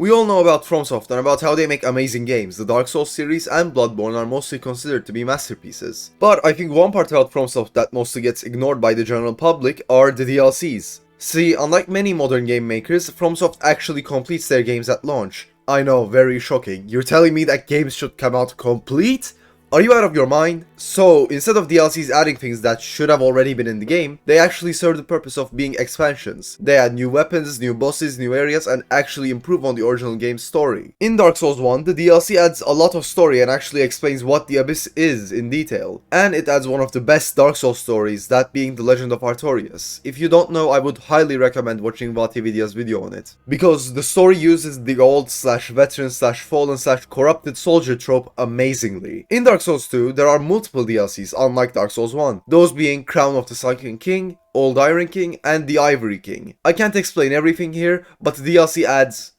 We all know about Fromsoft and about how they make amazing games. The Dark Souls series and Bloodborne are mostly considered to be masterpieces. But I think one part about Fromsoft that mostly gets ignored by the general public are the DLCs. See, unlike many modern game makers, Fromsoft actually completes their games at launch. I know, very shocking. You're telling me that games should come out complete? Are you out of your mind? So, instead of DLCs adding things that should have already been in the game, they actually serve the purpose of being expansions. They add new weapons, new bosses, new areas, and actually improve on the original game's story. In Dark Souls 1, the DLC adds a lot of story and actually explains what the Abyss is in detail. And it adds one of the best Dark Souls stories, that being the Legend of Artorias. If you don't know, I would highly recommend watching Vatividia's video on it. Because the story uses the old veteran fallen corrupted soldier trope amazingly. In Dark Souls 2, there are multiple DLCs unlike Dark Souls 1, those being Crown of the Sunken King, Old Iron King, and the Ivory King. I can't explain everything here, but the DLC adds...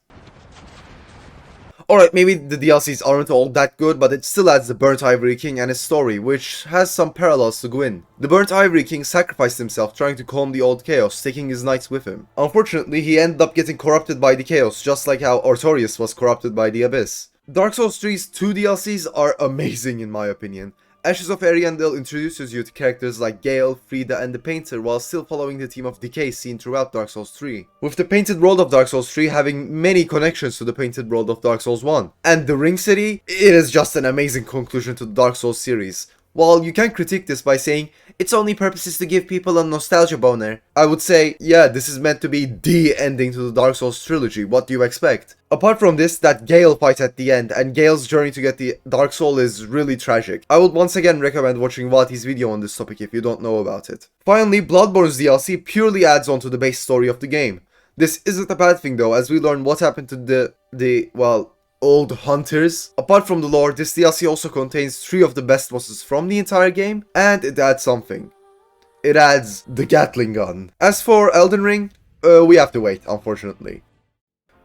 Alright, maybe the DLCs aren't all that good, but it still adds the Burnt Ivory King and his story, which has some parallels to Gwyn. The Burnt Ivory King sacrificed himself trying to calm the old chaos, taking his knights with him. Unfortunately, he ended up getting corrupted by the chaos, just like how Artorias was corrupted by the Abyss. Dark Souls 3's 2 DLCs are amazing in my opinion. Ashes of Ariandel introduces you to characters like Gael, Frida, and the Painter while still following the theme of decay seen throughout Dark Souls 3. With the Painted World of Dark Souls 3 having many connections to the Painted World of Dark Souls 1. And the Ring City, it is just an amazing conclusion to the Dark Souls series. While you can critique this by saying, its only purpose is to give people a nostalgia boner, I would say, yeah, this is meant to be the ending to the Dark Souls trilogy, what do you expect? Apart from this, that Gael fight at the end, and Gael's journey to get the Dark Soul is really tragic. I would once again recommend watching Vati's video on this topic if you don't know about it. Finally, Bloodborne's DLC purely adds on to the base story of the game. This isn't a bad thing though, as we learn what happened to well, old hunters. Apart from the lore, this DLC also contains 3 of the best bosses from the entire game, and it adds something. It adds the Gatling gun. As for Elden Ring, we have to wait, unfortunately.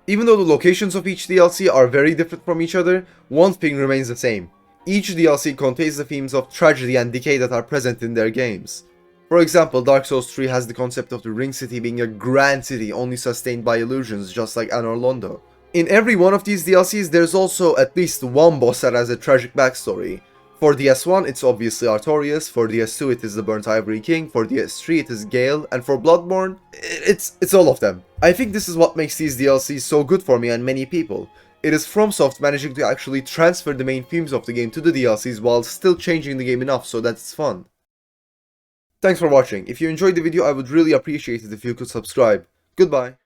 Even though the locations of each DLC are very different from each other, one thing remains the same. Each DLC contains the themes of tragedy and decay that are present in their games. For example, Dark Souls 3 has the concept of the Ring City being a grand city only sustained by illusions, just like Anor Londo. In every one of these DLCs, there's also at least one boss that has a tragic backstory. For the S1, it's obviously Artorias, for the S2, it is the Burnt Ivory King, for the S3, it is Gael, and for Bloodborne, it's all of them. I think this is what makes these DLCs so good for me and many people. It is Fromsoft managing to actually transfer the main themes of the game to the DLCs while still changing the game enough so that it's fun. Thanks for watching. If you enjoyed the video, I would really appreciate it if you could subscribe. Goodbye.